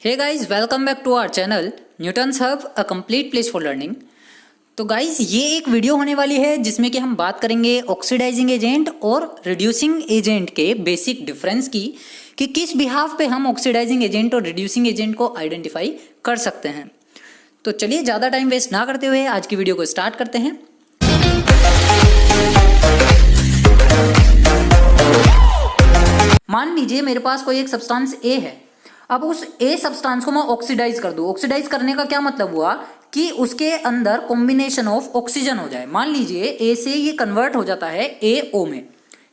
Hey guys, welcome back to our channel Newton's Hub, a complete place for learning. तो guys, ये एक video होने वाली है जिसमें कि हम बात करेंगे ऑक्सीडाइजिंग एजेंट और रिड्यूसिंग एजेंट के बेसिक डिफरेंस की कि किस बिहाफ पे हम ऑक्सीडाइजिंग एजेंट और रिड्यूसिंग एजेंट को आइडेंटिफाई कर सकते हैं। तो चलिए ज़्यादा टाइम वेस्ट ना करते हुए आज की वीडियो को स्टार्ट करते हैं। मान लीजिए मेरे पास कोई एक सब्सटेंस ए है। अब उस ए सब्सटेंस को मैं ऑक्सीडाइज कर दूं। ऑक्सीडाइज करने का क्या मतलब हुआ कि उसके अंदर कॉम्बिनेशन ऑफ ऑक्सीजन हो जाए। मान लीजिए ए से ये कन्वर्ट हो जाता है AO में।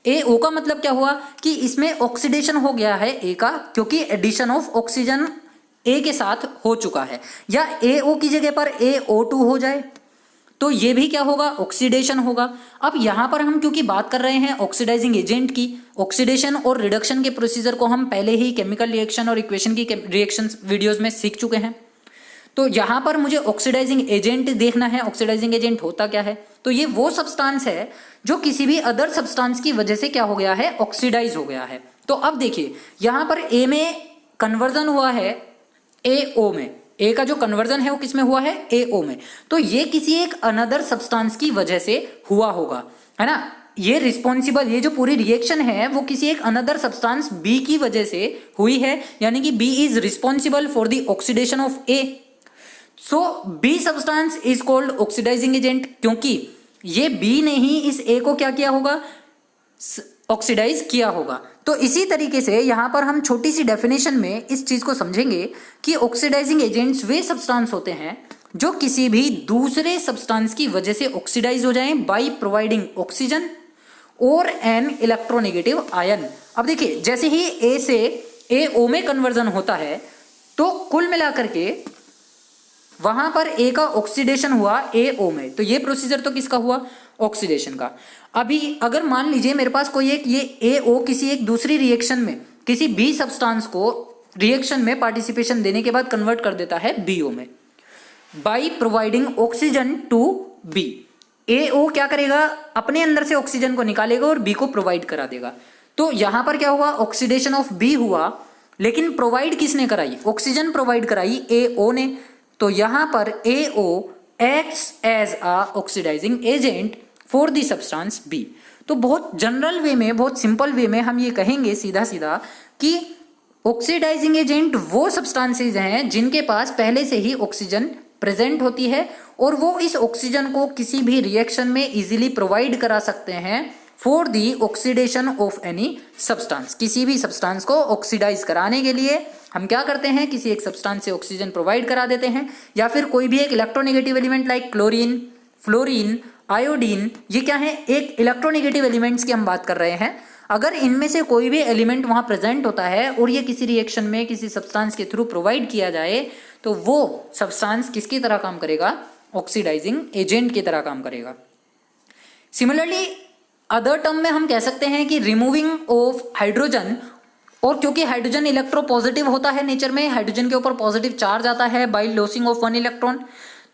AO का मतलब क्या हुआ कि इसमें ऑक्सीडेशन हो गया है ए का, क्योंकि एडिशन ऑफ ऑक्सीजन ए के साथ हो चुका है। या AO की जगह पर AO2 हो जाए तो ये भी क्या होगा, ऑक्सीडेशन होगा। अब यहां पर हम क्योंकि बात कर रहे हैं ऑक्सीडाइजिंग एजेंट की, ऑक्सीडेशन और रिडक्शन के प्रोसीजर को हम पहले ही केमिकल रिएक्शन और इक्वेशन की रिएक्शन वीडियोस में सीख चुके हैं। तो यहां पर मुझे ऑक्सीडाइजिंग एजेंट देखना है। ऑक्सीडाइजिंग एजेंट होता क्या है? तो ये वो सब्सटेंस है जो किसी भी अदर सब्सटेंस की वजह से क्या हो गया है, ऑक्सीडाइज हो गया है। तो अब देखिए यहां पर ए में कन्वर्जन हुआ है AO में। ए का जो कन्वर्जन है वो किस में हुआ है, AO में। तो ये किसी एक अनदर सब्सटेंस की वजह से हुआ होगा, है ना। ये रिस्पॉन्सिबल, ये जो पूरी रिएक्शन है वो किसी एक अनदर सब्सटेंस B की वजह से हुई है, यानी कि B is responsible for the oxidation of A। So B substance is called oxidising agent, क्योंकि ये B ने ही इस A को क्या किया होगा, ऑक्सीडाइज किया होगा। तो इसी तरीके से यहां पर हम छोटी सी डेफिनेशन में इस चीज को समझेंगे कि ऑक्सीडाइजिंग एजेंट्स वे सब्सटेंस होते हैं जो किसी भी दूसरे सब्सटेंस की वजह से ऑक्सीडाइज हो जाएं बाय प्रोवाइडिंग ऑक्सीजन और एन इलेक्ट्रोनेगेटिव आयन। अब देखिए जैसे ही ए से AO में कन्वर्जन होता है तो कुल मिलाकर के वहां पर ए का ऑक्सीडेशन हुआ AO में। तो ये प्रोसीजर तो किसका हुआ, ऑक्सीडेशन का। अभी अगर मान लीजिए मेरे पास कोई एक ये AO किसी एक दूसरी रिएक्शन में किसी B सब्सटेंस को रिएक्शन में पार्टिसिपेशन देने के बाद कन्वर्ट कर देता है BO में by providing oxygen to B। AO क्या करेगा, अपने अंदर से ऑक्सीजन को निकालेगा और B को प्रोवाइड करा देगा। तो यहां पर क्या हुआ, ऑक्सीडेशन ऑफ B हुआ, लेकिन प्रोवाइड किसने कराई, ऑक्सीजन प्रोवाइड कराई AO ने। तो यहां पर AO acts as a oxidising agent for the substance B। तो बहुत जनरल वे में, बहुत सिंपल वे में हम ये कहेंगे सीधा सीधा कि ऑक्सीडाइजिंग एजेंट वो सब्सटेंसेज हैं जिनके पास पहले से ही ऑक्सीजन प्रेजेंट होती है और वो इस ऑक्सीजन को किसी भी रिएक्शन में इजीली प्रोवाइड करा सकते हैं for the oxidation of any substance. किसी भी सब्सटेंस को ऑक्सीडाइज कराने के लिए हम क्या करते हैं, किसी एक सब्सटेंस से ऑक्सीजन प्रोवाइड करा देते हैं। या फिर कोई भी एक electronegative element like chlorine, fluorine, iodine, ये क्या है, एक इलेक्ट्रोनेगेटिव एलिमेंट्स की हम बात कर रहे हैं। अगर इनमें से कोई भी एलिमेंट वहां प्रेजेंट होता है और ये किसी रिएक्शन में किसी सब्सटेंस के थ्रू प्रोवाइड किया जाए तो वो सब्सटेंस किसकी तरह काम करेगा, ऑक्सीडाइजिंग एजेंट की तरह काम करेगा। सिमिलरली अदर टर्म में हम कह सकते हैं कि रिमूविंग ऑफ हाइड्रोजन, और क्योंकि हाइड्रोजन इलेक्ट्रोपॉजिटिव होता है नेचर में, हाइड्रोजन के ऊपर पॉजिटिव चार्ज आता है by losing of one electron.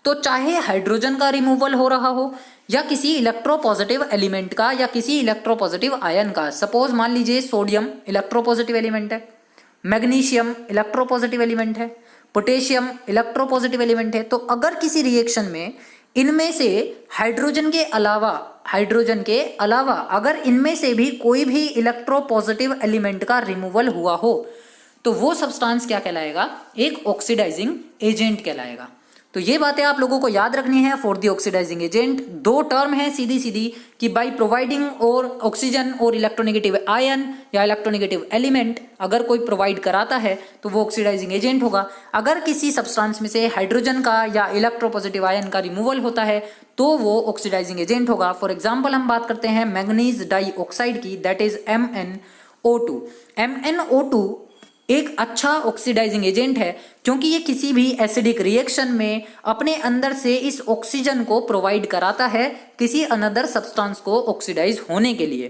तो चाहे हाइड्रोजन का रिमूवल हो रहा हो या किसी इलेक्ट्रोपॉजिटिव एलिमेंट का या किसी इलेक्ट्रोपॉजिटिव आयन का, सपोज मान लीजिए सोडियम इलेक्ट्रोपॉजिटिव एलिमेंट है, मैग्नीशियम इलेक्ट्रोपॉजिटिव एलिमेंट है, पोटेशियम इलेक्ट्रोपॉजिटिव एलिमेंट है। तो अगर किसी रिएक्शन में इनमें से हाइड्रोजन के अलावा अगर इनमें से भी कोई भी इलेक्ट्रोपॉजिटिव एलिमेंट का रिमूवल हुआ हो तो वो सब्सटेंस क्या कहलाएगा, एक ऑक्सीडाइजिंग एजेंट कहलाएगा। तो ये बातें आप लोगों को याद रखनी है फॉर द ऑक्सीडाइजिंग एजेंट। दो टर्म है सीधी सीधी कि बाय प्रोवाइडिंग और ऑक्सीजन और इलेक्ट्रोनेगेटिव आयन या इलेक्ट्रोनेगेटिव एलिमेंट अगर कोई प्रोवाइड कराता है तो वो ऑक्सीडाइजिंग एजेंट होगा। अगर किसी सब्सटेंस में से हाइड्रोजन का या इलेक्ट्रोपॉजिटिव आयन का रिमूवल होता है तो वो ऑक्सीडाइजिंग एजेंट होगा। फॉर एग्जाम्पल हम बात करते हैं मैंगनीज डाइऑक्साइड की, दैट इज MnO2। MnO2 एक अच्छा ऑक्सीडाइजिंग एजेंट है क्योंकि ये किसी भी एसिडिक रिएक्शन में अपने अंदर से इस ऑक्सीजन को प्रोवाइड कराता है किसी अनदर सब्सटेंस को ऑक्सीडाइज होने के लिए।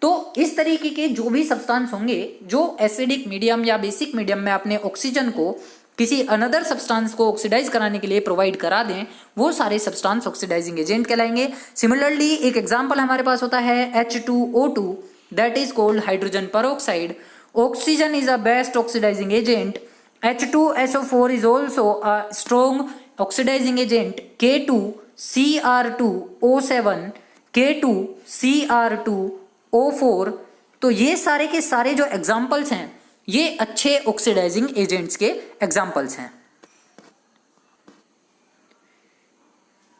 तो इस तरीके के जो भी सब्सटेंस होंगे जो एसिडिक मीडियम या बेसिक मीडियम में अपने ऑक्सीजन को किसी अनदर सब्सटेंस को ऑक्सीडाइज कराने के लिए प्रोवाइड करा दें, वो सारे सब्सटेंस ऑक्सीडाइजिंग एजेंट कहलाएंगे। सिमिलरली एक एग्जाम्पल हमारे पास होता है H2O2, that is called hydrogen peroxide. Oxygen is a best oxidizing agent H2SO4 is also a strong oxidizing agent. K2Cr2O7, K2Cr2O4, तो ये सारे के सारे जो एग्जाम्पल्स हैं ये अच्छे ऑक्सीडाइजिंग एजेंट्स के एग्जाम्पल्स हैं।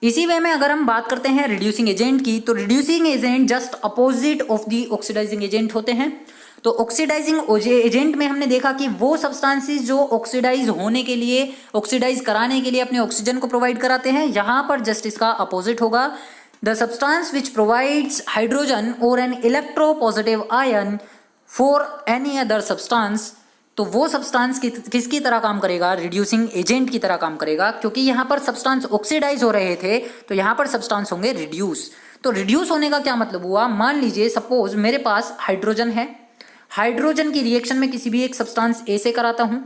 इसी वे में अगर हम बात करते हैं रिड्यूसिंग एजेंट की, तो reducing agent just opposite of the oxidising agent होते हैं। तो ऑक्सीडाइजिंग एजेंट में हमने देखा कि वो सब्सटेंसेस जो ऑक्सीडाइज होने के लिए, ऑक्सीडाइज कराने के लिए अपने ऑक्सीजन को प्रोवाइड कराते हैं, यहां पर जस्ट इसका अपोजिट होगा। The substance which provides hydrogen और an electropositive ion for any other substance, तो वो सब्सटेंस किसकी तरह काम करेगा? रिड्यूसिंग एजेंट की तरह काम करेगा, क्योंकि यहाँ पर सब्सटेंस ऑक्सीडाइज हो रहे थे तो यहाँ पर सब्सटेंस होंगे रिड्यूस। तो रिड्यूस होने का क्या मतलब हुआ? मान लीजिए सपोज मेरे पास हाइड्रोजन है, हाइड्रोजन की रिएक्शन में किसी भी एक सब्सटेंस ए से कराता हूं,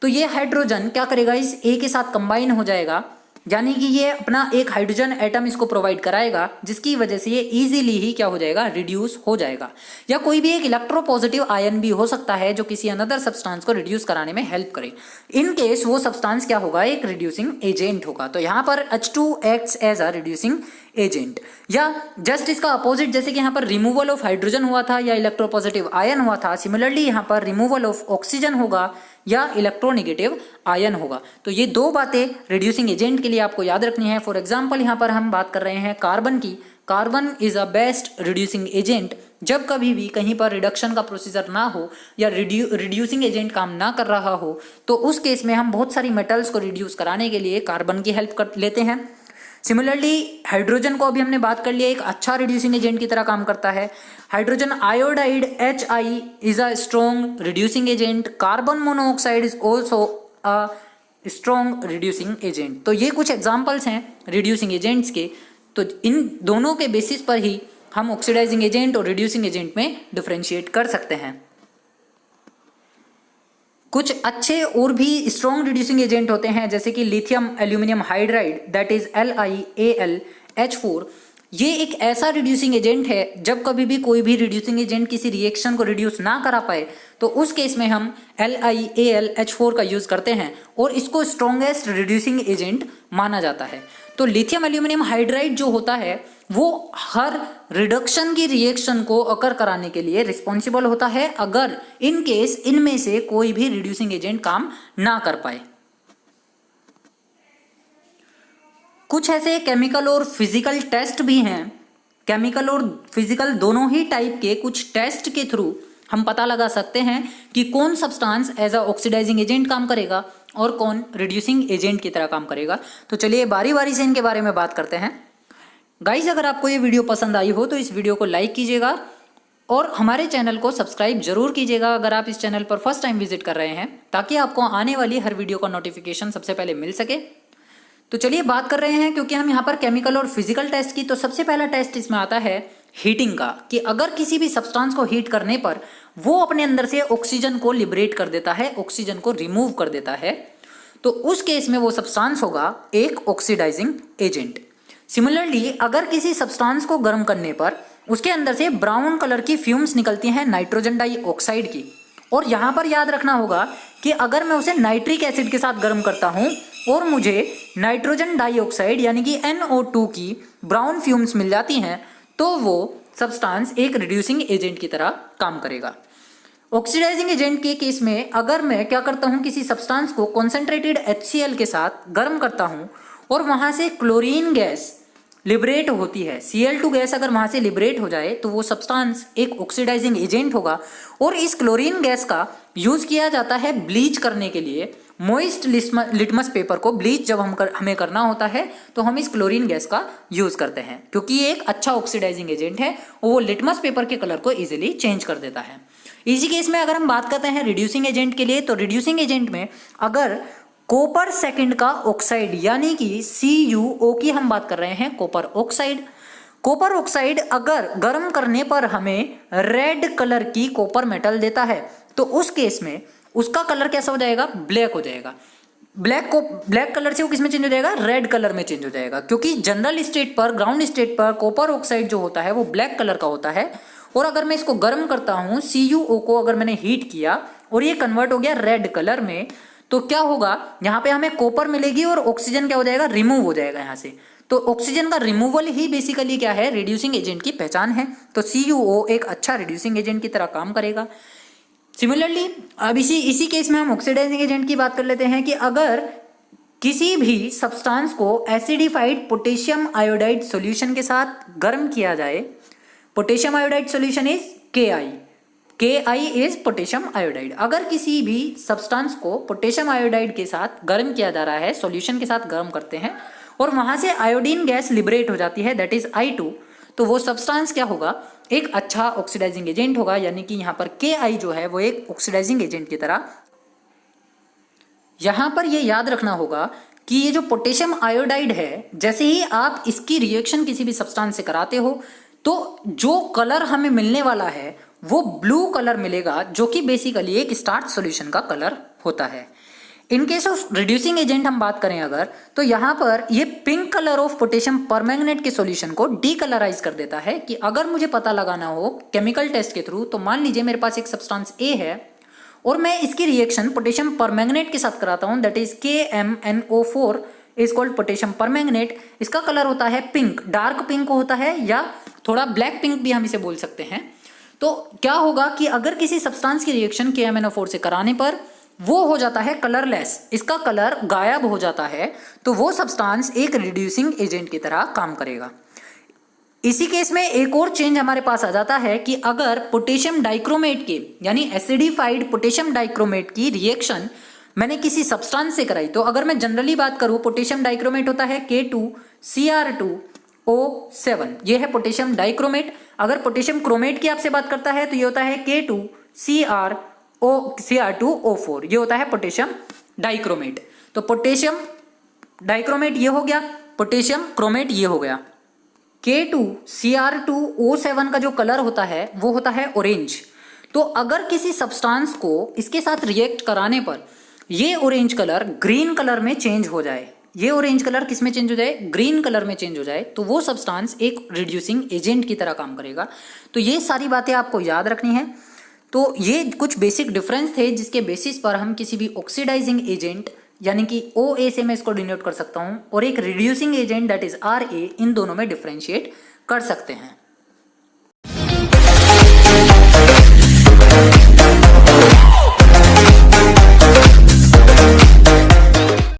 तो ये हाइड्रोजन क्या करेगा? इस ए के साथ कंबाइन हो जाएगा, यानी कि ये अपना एक हाइड्रोजन एटम इसको प्रोवाइड कराएगा, जिसकी वजह से ये इजीली ही क्या हो जाएगा? रिड्यूस हो जाएगा। या कोई भी एक इलेक्ट्रोपॉजिटिव आयन भी हो सकता है जो किसी अनदर सब्सटेंस को रिड्यूस कराने में हेल्प करे। इन केस वो सब्सटेंस क्या होगा? एक रिड्यूसिंग एजेंट होगा। तो यहाँ पर H2 acts as a reducing agent. या जस्ट इसका अपोजिट, जैसे कि यहाँ पर रिमूवल ऑफ हाइड्रोजन हुआ था या इलेक्ट्रोपॉजिटिव आयन हुआ था, सिमिलरली यहाँ पर रिमूवल ऑफ ऑक्सीजन होगा या इलेक्ट्रोनेगेटिव आयन होगा। तो ये दो बातें रिड्यूसिंग एजेंट के लिए आपको याद रखनी है। फॉर एग्जांपल यहाँ पर हम बात कर रहे हैं कार्बन की। Carbon is a best reducing agent. जब कभी भी कहीं पर रिडक्शन का प्रोसीजर ना हो या रिड्यूसिंग एजेंट काम ना कर रहा हो, तो उस केस में हम बहुत सारी मेटल्स को रिड्यूस कराने के लिए कार्बन की हेल्प कर लेते हैं। सिमिलरली हाइड्रोजन को अभी हमने बात कर लिया, एक अच्छा रिड्यूसिंग एजेंट की तरह काम करता है। Hydrogen iodide HI is a strong reducing agent. Carbon monoxide is also a strong reducing agent. तो ये कुछ एग्जाम्पल्स हैं रिड्यूसिंग एजेंट्स के। तो इन दोनों के बेसिस पर ही हम ऑक्सीडाइजिंग एजेंट और रिड्यूसिंग एजेंट में डिफरेंशिएट कर सकते हैं। कुछ अच्छे और भी स्ट्रॉन्ग रिड्यूसिंग एजेंट होते हैं, जैसे कि lithium aluminium hydride, that is LiAlH4। ये एक ऐसा रिड्यूसिंग एजेंट है, जब कभी भी कोई भी रिड्यूसिंग एजेंट किसी रिएक्शन को रिड्यूस ना करा पाए तो उस केस में हम LiAlH4 का यूज करते हैं और इसको स्ट्रॉन्गेस्ट रिड्यूसिंग एजेंट माना जाता है। तो लिथियम एल्यूमिनियम हाइड्राइड जो होता है वो हर रिडक्शन की रिएक्शन को अकर कराने के लिए रिस्पॉन्सिबल होता है, अगर इन केस इनमें से कोई भी रिड्यूसिंग एजेंट काम ना कर पाए। कुछ ऐसे केमिकल और फिजिकल टेस्ट भी हैं, केमिकल और फिजिकल दोनों ही टाइप के कुछ टेस्ट के थ्रू हम पता लगा सकते हैं कि कौन substance as a oxidising agent काम करेगा और कौन रिड्यूसिंग एजेंट की तरह काम करेगा। तो चलिए बारी बारी से इनके बारे में बात करते हैं। गाइज, अगर आपको ये वीडियो पसंद आई हो तो इस वीडियो को लाइक कीजिएगा और हमारे चैनल को सब्सक्राइब जरूर कीजिएगा अगर आप इस चैनल पर फर्स्ट टाइम विजिट कर रहे हैं, ताकि आपको आने वाली हर वीडियो का नोटिफिकेशन सबसे पहले मिल सके। तो चलिए बात कर रहे हैं, क्योंकि हम यहाँ पर केमिकल और फिजिकल टेस्ट की, तो सबसे पहला टेस्ट इसमें आता है हीटिंग का, कि अगर किसी भी सब्सटेंस को हीट करने पर वो अपने अंदर से ऑक्सीजन को लिबरेट कर देता है, ऑक्सीजन को रिमूव कर देता है, तो उस केस में वो सब्सटेंस होगा एक ऑक्सीडाइजिंग एजेंट। सिमिलरली अगर किसी सब्सटेंस को गर्म करने पर उसके अंदर से ब्राउन कलर की फ्यूम्स निकलती हैं नाइट्रोजन डाइऑक्साइड की, और यहाँ पर याद रखना होगा कि अगर मैं उसे नाइट्रिक एसिड के साथ गर्म करता हूँ और मुझे नाइट्रोजन डाइऑक्साइड यानी कि NO2 की ब्राउन फ्यूम्स मिल जाती हैं, तो वो सब्सटेंस एक रिड्यूसिंग एजेंट की तरह काम करेगा। ऑक्सीडाइजिंग एजेंट के केस में अगर मैं क्या करता हूँ, किसी सब्सटेंस को कॉन्सेंट्रेटेड HCl के साथ गर्म करता हूँ और वहाँ से क्लोरीन गैस लिबरेट होती है, Cl2 गैस अगर वहाँ से लिबरेट हो जाए तो वो सब्सटेंस एक ऑक्सीडाइजिंग एजेंट होगा। और इस क्लोरीन गैस का यूज किया जाता है ब्लीच करने के लिए। मॉइस्ट लिटमस पेपर को ब्लीच जब हमें करना होता है तो हम इस क्लोरीन गैस का यूज करते हैं, क्योंकि ये एक अच्छा ऑक्सीडाइजिंग एजेंट है और वो लिटमस पेपर के कलर को इजीली चेंज कर देता है। इसी केस में अगर हम बात करते हैं रिड्यूसिंग एजेंट के लिए, तो रिड्यूसिंग एजेंट में अगर कॉपर सेकंड का ऑक्साइड यानी कि CuO की हम बात कर रहे हैं, कॉपर ऑक्साइड, कॉपर ऑक्साइड अगर गर्म करने पर हमें रेड कलर की कॉपर मेटल देता है, तो उस केस में उसका कलर कैसा हो जाएगा? ब्लैक हो जाएगा। ब्लैक कलर से वो किस में चेंज हो जाएगा? रेड कलर में चेंज हो जाएगा, क्योंकि जनरल स्टेट पर, ग्राउंड स्टेट पर कॉपर ऑक्साइड जो होता है वो ब्लैक कलर का होता है। और अगर मैं इसको गर्म करता हूँ, CuO को अगर मैंने हीट किया और ये कन्वर्ट हो गया रेड कलर में, तो क्या होगा, यहाँ पे हमें कॉपर मिलेगी और ऑक्सीजन क्या हो जाएगा, रिमूव हो जाएगा यहाँ से। तो ऑक्सीजन का रिमूवल ही बेसिकली क्या है, रिड्यूसिंग एजेंट की पहचान है। तो CuO एक अच्छा रिड्यूसिंग एजेंट की तरह काम करेगा। सिमिलरली अब इसी केस में हम ऑक्सीडाइजिंग एजेंट की बात कर लेते हैं कि अगर किसी भी सब्सटेंस को एसिडिफाइड पोटेशियम आयोडाइड सॉल्यूशन के साथ गर्म किया जाए, potassium iodide solution is Ki is potassium iodide. अगर किसी भी सब्सटेंस को पोटेशियम आयोडाइड के साथ गर्म किया जा रहा है, सॉल्यूशन के साथ गर्म करते हैं और वहां से आयोडीन गैस लिबरेट हो जाती है, दैट इज I2, तो वो सब्सटेंस क्या होगा, एक अच्छा ऑक्सीडाइजिंग एजेंट होगा। यानी कि यहाँ पर Ki जो है वो एक ऑक्सीडाइजिंग एजेंट की तरह। यहाँ पर ये याद रखना होगा कि ये जो पोटेशियम आयोडाइड है, जैसे ही आप इसकी रिएक्शन किसी भी सब्सटेंस से कराते हो तो जो कलर हमें मिलने वाला है वो ब्लू कलर मिलेगा, जो कि बेसिकली एक स्टार्च सॉल्यूशन का कलर होता है। In case of reducing agent हम बात करें अगर, तो यहाँ पर ये pink colour of potassium permanganate के सॉल्यूशन को डीकलराइज कर देता है। कि अगर मुझे पता लगाना हो केमिकल टेस्ट के थ्रू, तो मान लीजिए मेरे पास एक सब्सटेंस A है और मैं इसकी रिएक्शन पोटेशियम परमैंगनेट के साथ कराता हूं, that is KMnO4 is called potassium permanganate. इसका कलर होता है पिंक, डार्क पिंक होता है या थोड़ा ब्लैक पिंक भी हम इसे बोल सकते हैं। तो क्या होगा कि अगर किसी सब्सटेंस की रिएक्शन KMnO4 से कराने पर वो हो जाता है कलरलेस, इसका कलर गायब हो जाता है, तो वो सब्सटेंस एक रिड्यूसिंग एजेंट की तरह काम करेगा। इसी केस में एक और चेंज हमारे पास आ जाता है कि अगर पोटेशियम डाइक्रोमेट के यानी एसिडिफाइड पोटेशियम डाइक्रोमेट की रिएक्शन मैंने किसी सब्सटेंस से कराई, तो अगर मैं जनरली बात करूं, पोटेशियम डाइक्रोमेट होता है K2Cr2O7, ये है पोटेशियम डाइक्रोमेट। अगर पोटेशियम क्रोमेट की आपसे बात करता है तो ये होता है K2Cr2O4, ये होता है पोटेशियम डाइक्रोमेट। तो पोटेशियम डाइक्रोमेट ये हो गया, पोटेशियम क्रोमेट ये हो गया। K2Cr2O7 का जो कलर होता है वो होता है ऑरेंज। तो अगर किसी सब्सटेंस को इसके साथ रिएक्ट कराने पर ये ऑरेंज कलर ग्रीन कलर में चेंज हो जाए, ये ऑरेंज कलर किस में चेंज हो जाए, ग्रीन कलर में चेंज हो जाए, तो वो सब्सटेंस एक रिड्यूसिंग एजेंट की तरह काम करेगा। तो ये सारी बातें आपको याद रखनी है। तो ये कुछ बेसिक डिफरेंस थे जिसके बेसिस पर हम किसी भी ऑक्सीडाइजिंग एजेंट यानी कि OA से मैं इसको डिनोट कर सकता हूं और एक reducing agent that is RA, इन दोनों में डिफरेंशिएट कर सकते हैं।